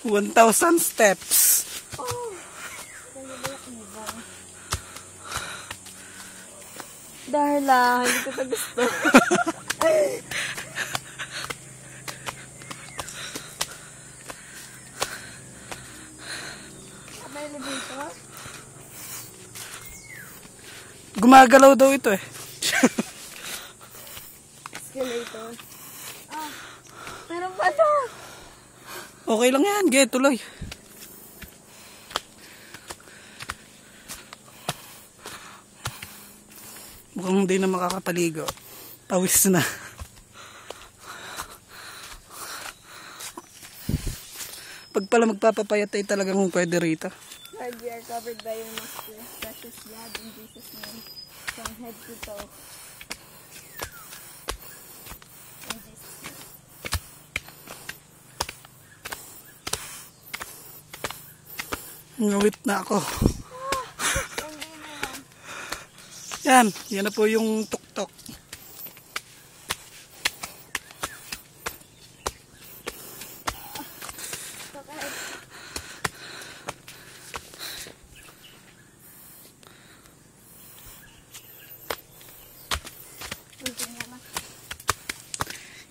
1,000 steps. Oh. Dahil lang, hindi ko ito gusto. May elevator? Gumagalaw daw ito eh. Escalator. Ah, meron pa to. Okay lang yan, ge, tuloy. Mukhang hindi na makakapaligo. Pawis na. Pag pala magpapapayat ay talagang pwede rito. Lord, we are covered by your most precious blood in Jesus' name. From head to toe. In Jesus' name. Ngawit na ako. Hindi na Yan, yan. yan na po yung tuktok.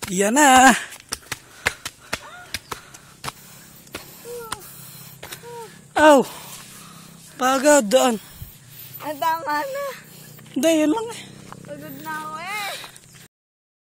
Yan na. Aw. Pagod doon. Ang tama na. Hindi, yun lang eh. Pagod na ako eh.